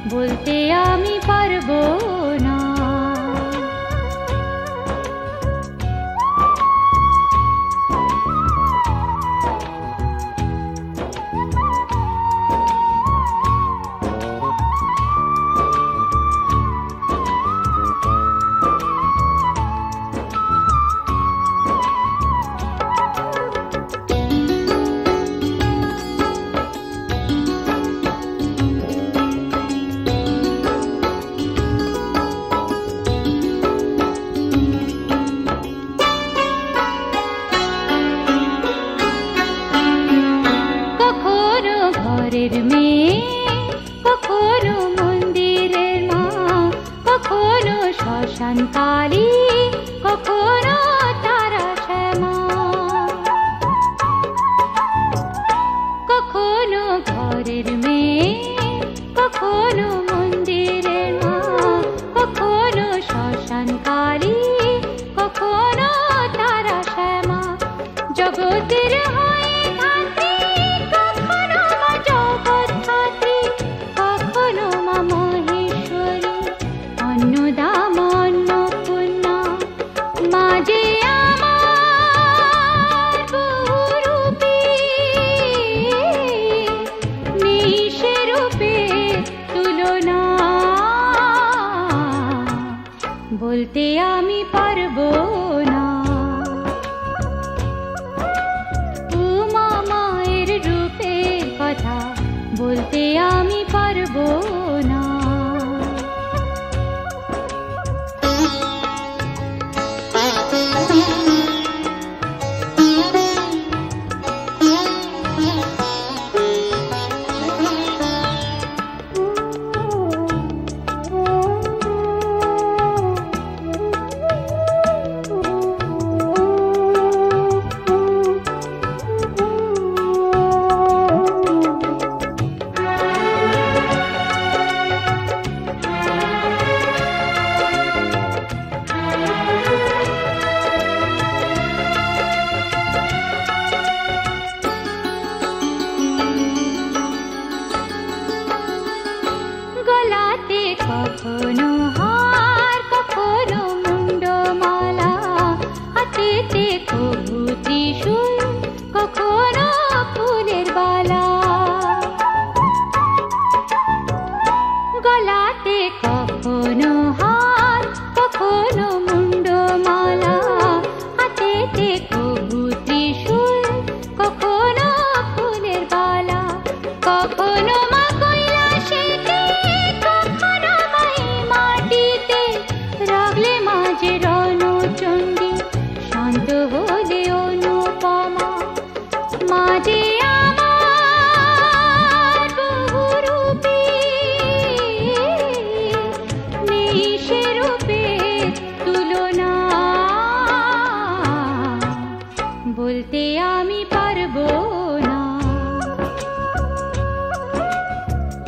বলতে আমি পারবো না। মেয়ে কখনো মন্দিরের মা, কখনো শ্মশান কালী, কখনো তারা শ্যামা। কখনো ঘরের মেয়ে, কখনো মন্দিরের মা, কখনো শ্মশান কালী, কখনো তারা শ্যামা। জগতের বলতে আমি পারবো না। উমা মায়ের রূপের কথা বলতে আমি পারবো না। কখনো হার, কখনো মুন্ডমালা, হাতেতে কবু ত্রিশূল, কখনো ফুলের বালা। গলাতে কখনো হার, কখনো মুন্ডমালা, হাতেতে কবু ত্রিশূল, কখনো ফুলের বালা। কখনো রণচণ্ডী শান্ত হলে অনুপমা। মাঝে আমার বহুরূপী নেই সে রূপের তুলনা। বলতে আমি পারবো না।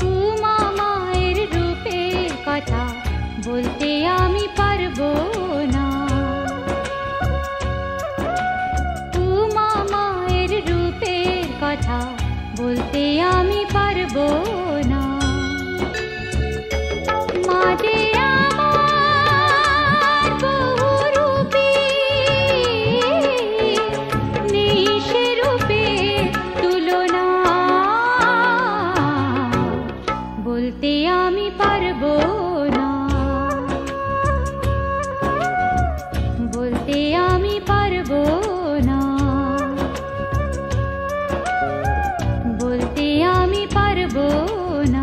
উমা মায়ের রূপের কথা বলতে আমি পারবো না। উমা মায়ের রূপের কথা বলতে আমি পারবো না। মাঝে আমার বহুরূপী নেই সে রূপের তুলনা। বলতে আমি পারবো না। বলতে আমি পারবো না। বলতে আমি পারবো না।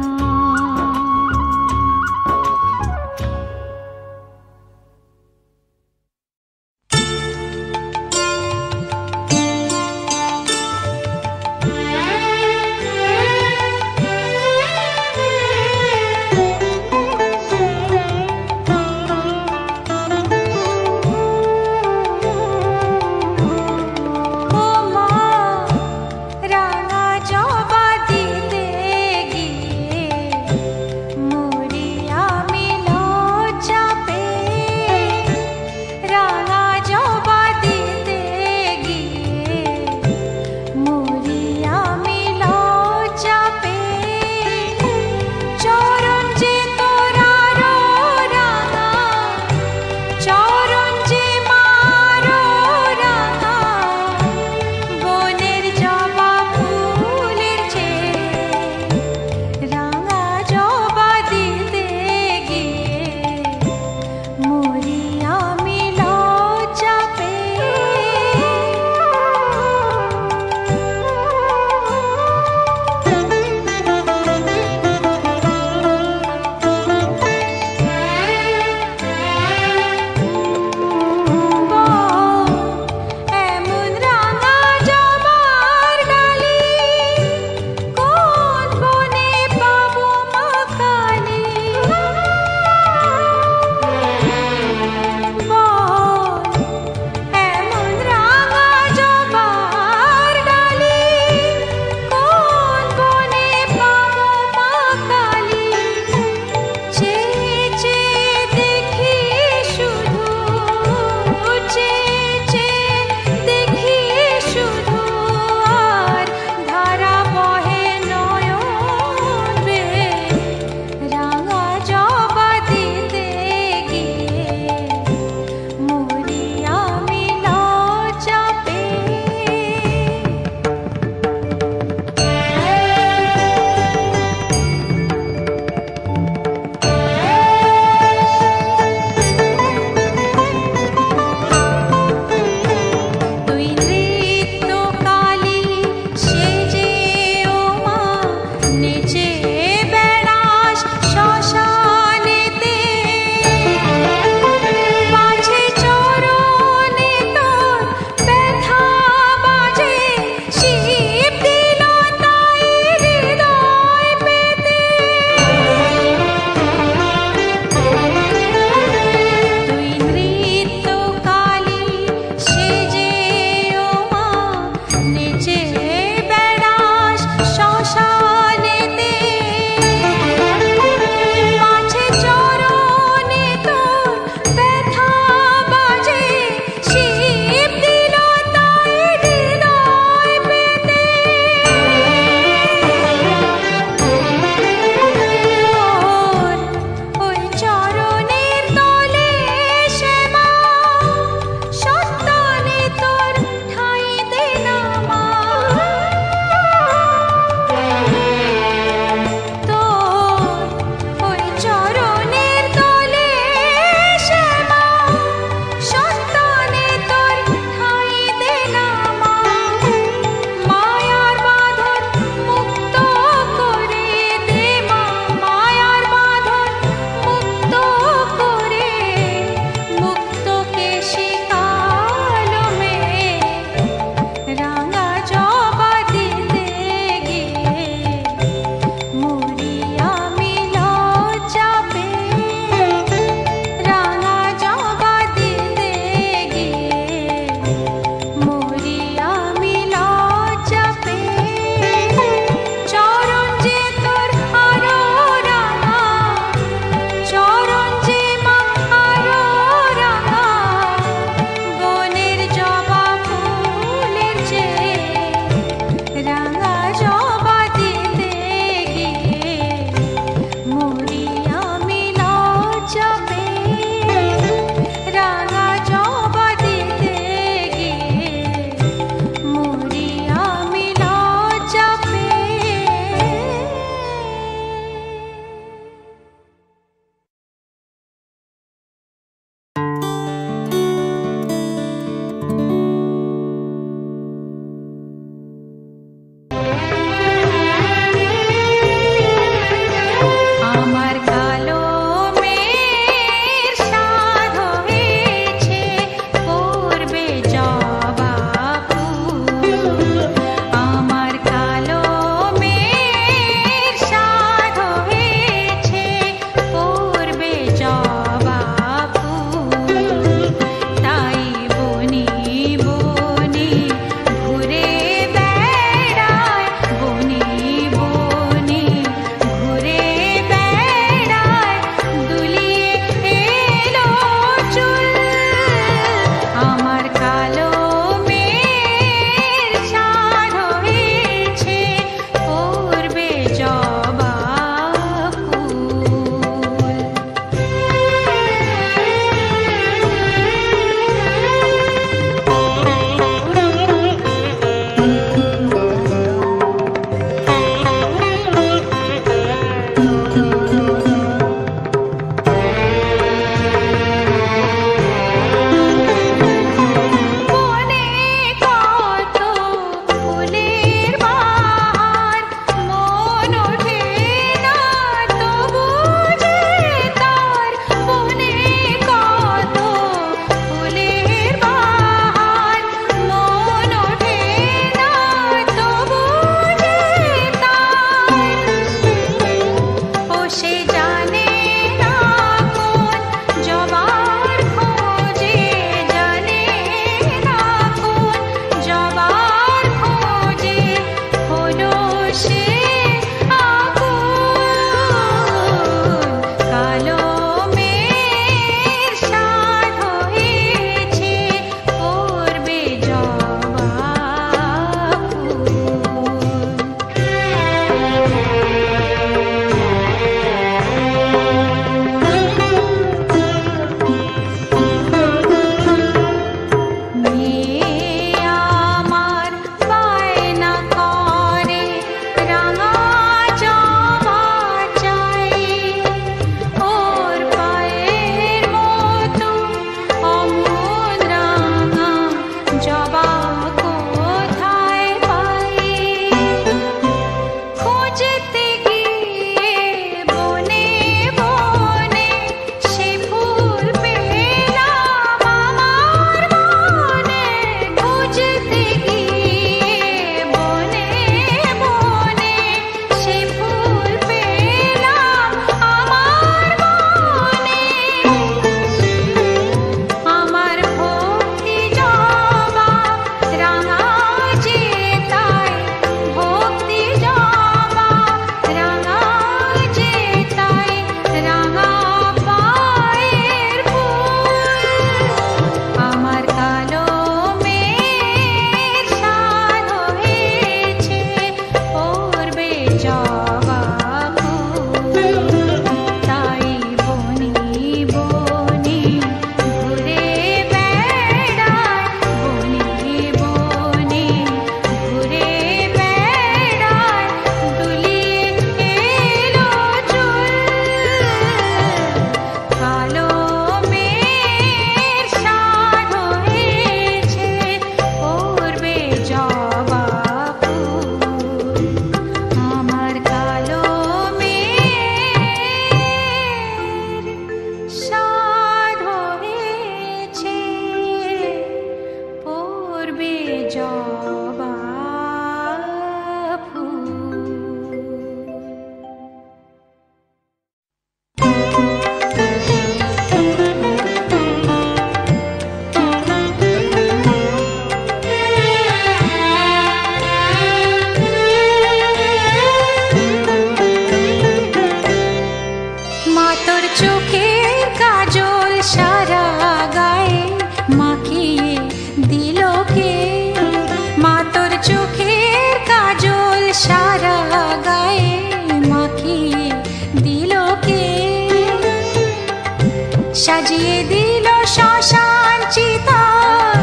সাজিয়ে দিল শ্মশান চিতার,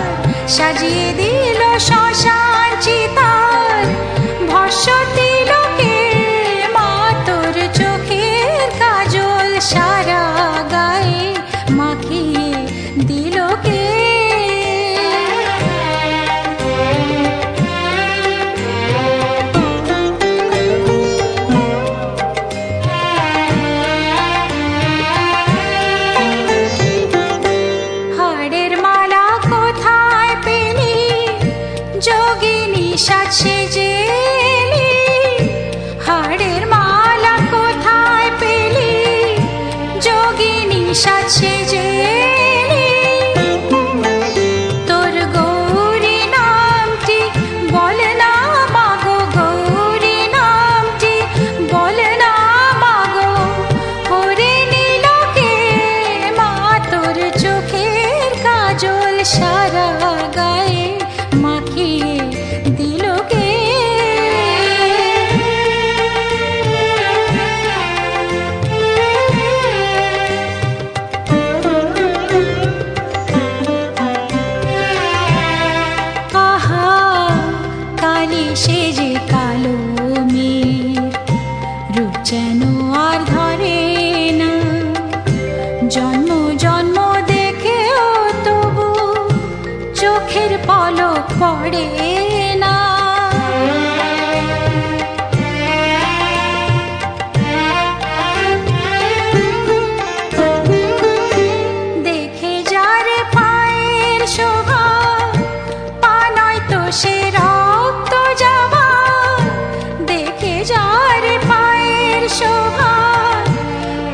সাজিয়ে দিল শ্মশান চিতার, ভস্য তিলকে মা তোর চোখের কাজল সারা গায়ে মাখিয়ে দিল কে। সেজে এলি হাড়ের মালা কোথায় পেলি, যোগিনী সাজ সেজে এলি। তোর গৌরী নামটি বল না মাগো, গৌরী নামটি বল না মাগো, করে নিল কে মা তোর চোখের কাজল সারা গায়ে মাখিয়ে দিল কে। আহা কালি সেজে কালো মেয়ের রূপ যেন আর ধরে না, জন্ম জন্ম দেখেও তবু চোখের পলক পড়ে না। দেখে যার পায়ের শোভা, পা নয় তো সে রক্ত যাবা, দেখে যার পায়ের শোভা,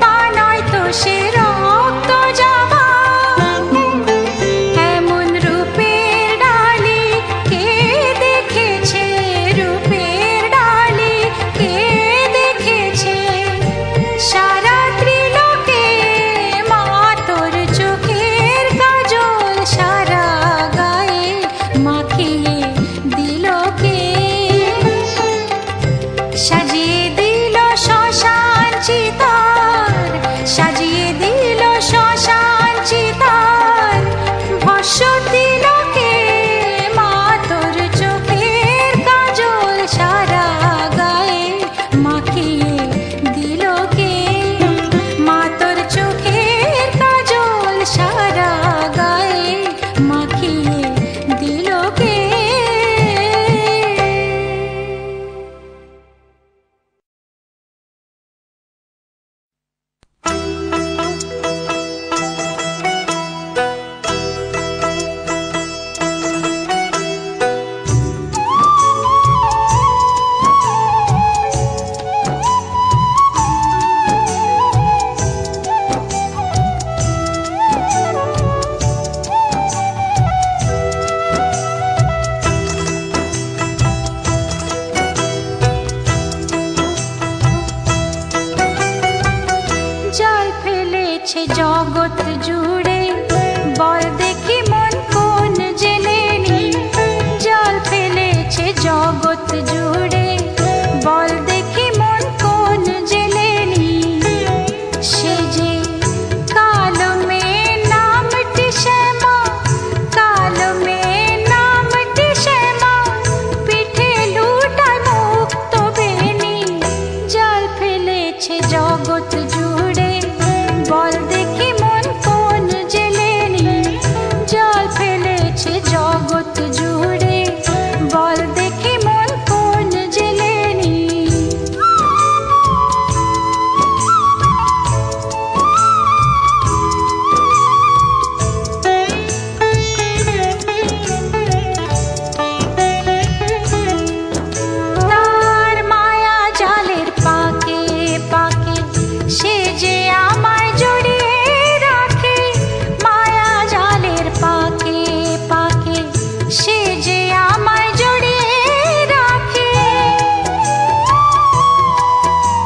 পা নয় তো সে রক্ত যাবা। এমন রূপের ডালি কে দেখেছে, রূপের ডালি ফেলেছে জগৎ জুড়ে, বল দেখি মন কোন জেলেনি। জল ফেলেছে জগৎ জুড়ে, বল দেখি মন কোন জেলেনি। তার মায়া জালের পাকে পাকে সে যে আমায় জড়িয়ে রাখে। মায়া জালের পাকে পাকে সে যে আমায় জড়িয়ে রাখে।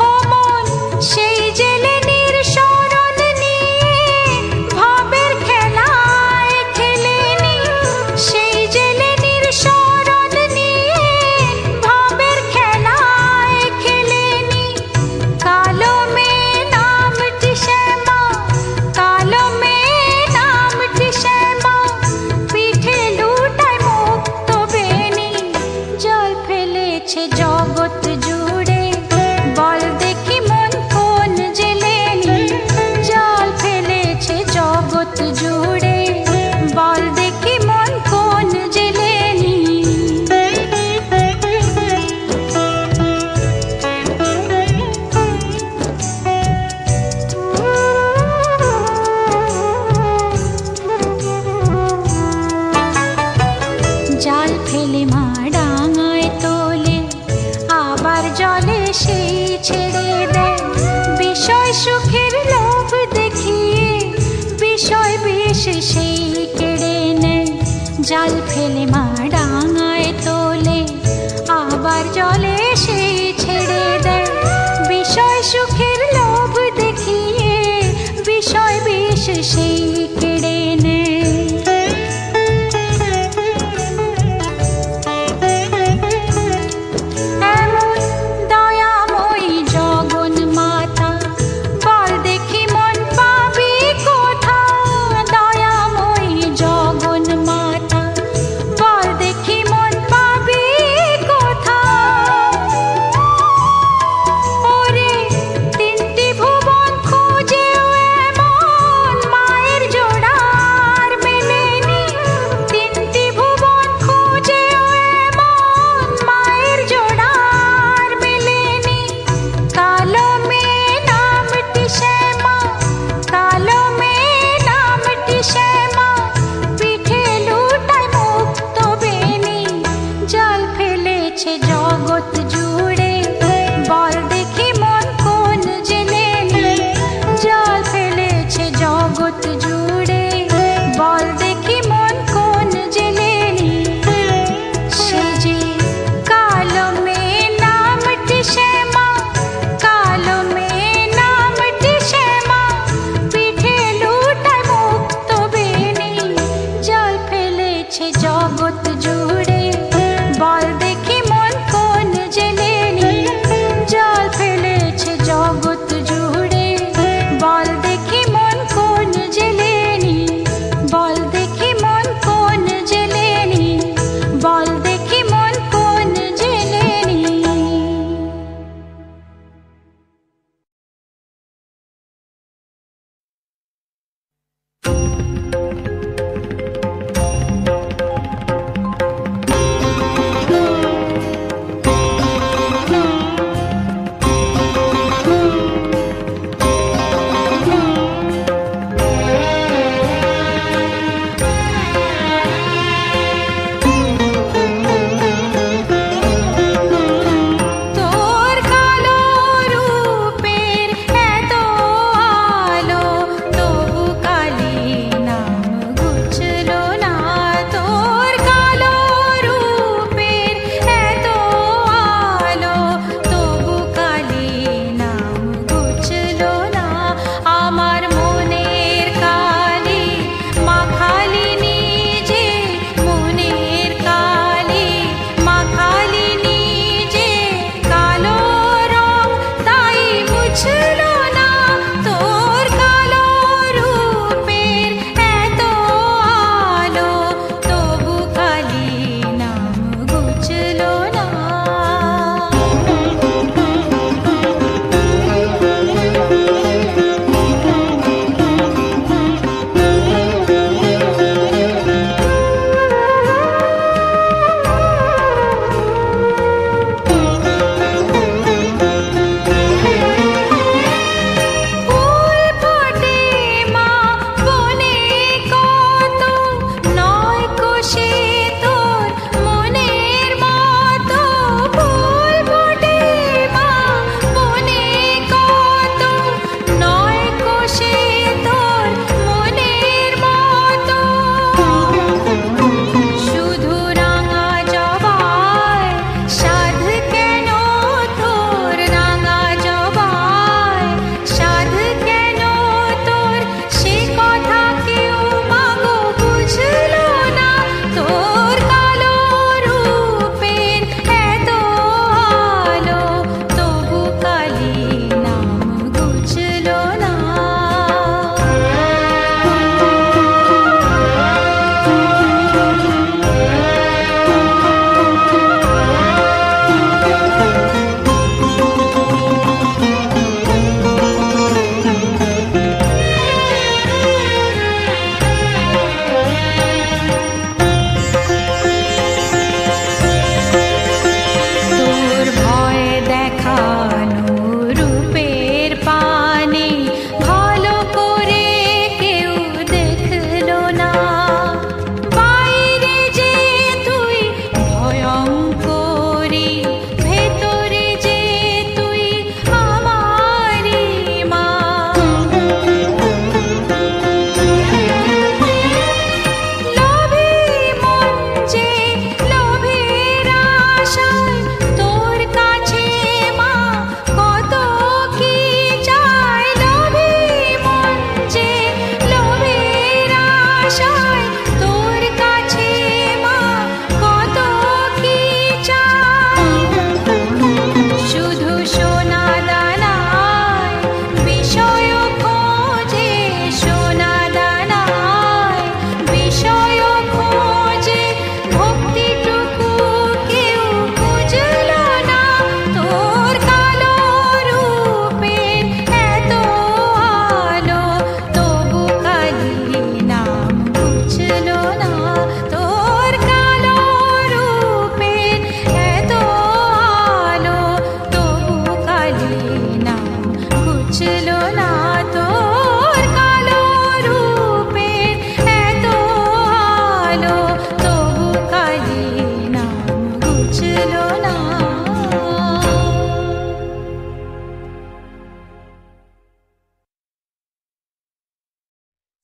ও মন সেই জেলেনির শরণ নিয়ে ভবের খেলায় খেলেনি। সেই জেলেনির শরণ নিয়ে ভবের খেলায় খেলেনি। কালো মেয়ে নামটি শ্যামা, কালো মেয়ে নামটি শ্যামা, পিঠে লুটায় মুক্ত বেনি। জল ফেলেছে জগৎ জুড়ে, বল দেখি মন কোন জেলেনি। জল ফেলেছে জগৎ জুড়ে, বল দেখি মন কোন জেলেনি। জাল ফেলে মা ডাঙায় তোলে, আবার জলে সেই ছেড়ে দেয়। বিষয় সুখের লোভ দেখিয়ে বিষয় বিষ সেই কেড়ে নেয়। জাল ফেলে মা ডাঙায় তোলে, আবার জলে সেই ছেড়ে দেয়। বিষয় সুখের লোভ দেখিয়ে বিষয় বিষ সেই কেড়ে নেয়। এমন দয়াময়ী জগন মাতা, বল দেখি মন পাবি কোথা। দয়াময়ী জগন মাতা, বল দেখি মন পাবি কোথা। ওরে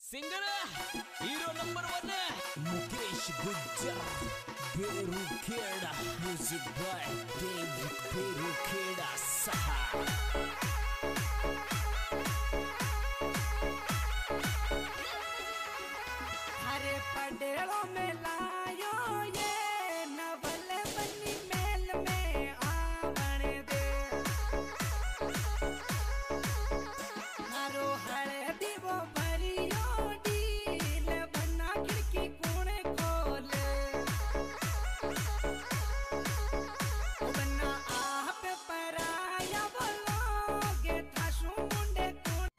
singer hero number 1 Mukesh Gujjar Berukheda music by David Berukheda साहब। हरे पडेलों में लायो ये नवल बनी मेल में आवन दे मारो हरे दीवो भरियो डील बना खिड़की कोने खोले बना आप पराया बोलोगे थाशु मुंडे कोने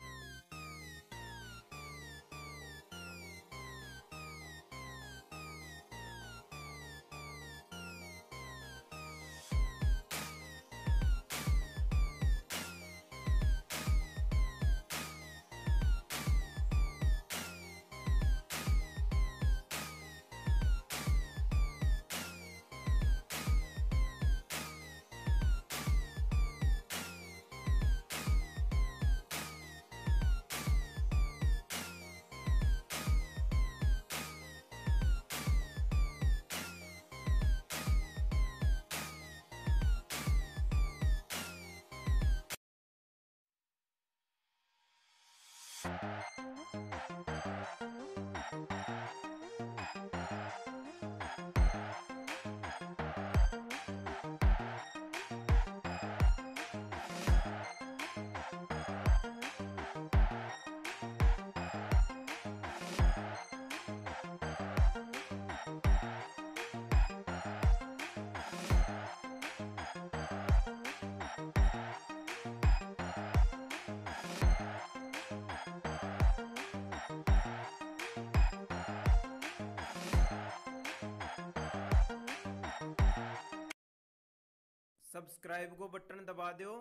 सब्सक्राइब को बटन दबा दो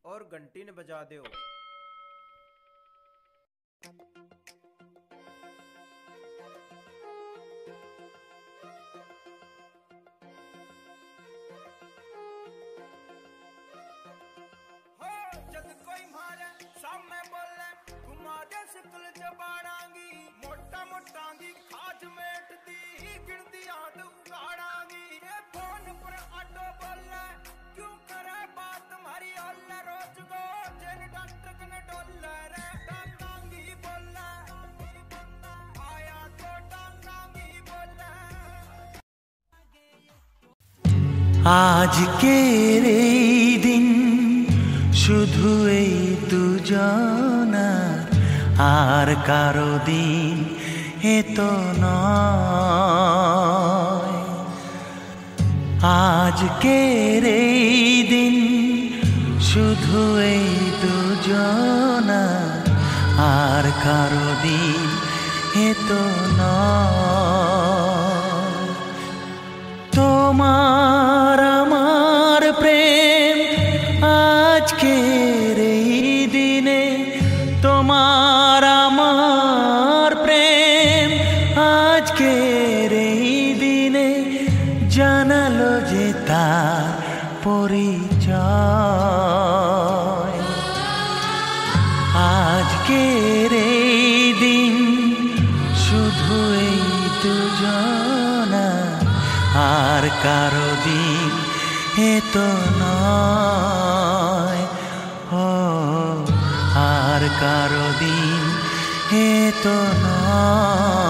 और घंटी ने बजा दो। जद कोई मारे सामने बोले घुमा दे सिकल जबाड़ांगी मोटा मोटांगी खाज मेट दी गिरदी आद उगाड़ांगी ये फोन पर आटो बोले क्यों करे बात तुम्हारी ओले रोज गो जेन डॉक्टर कने डोले रे डांगांगी बोले आया तो डांगांगी बोले आज के रे दिन শুধু এই দুজনার আর কারো দিন এতো নয়। আজকের এই দিন শুধু এই দুজনার আর কারো দিন এতো নয়। তোমার আমার প্রেম আজকের এই দিনে তোমার আমার প্রেম আজকের এই দিনে জানালো যে তার পরিচয়। আজকের এই দিন শুধু এই দুজনা আর কারো দিন এতো নয়। ও আর কারো দিন এতো নয়।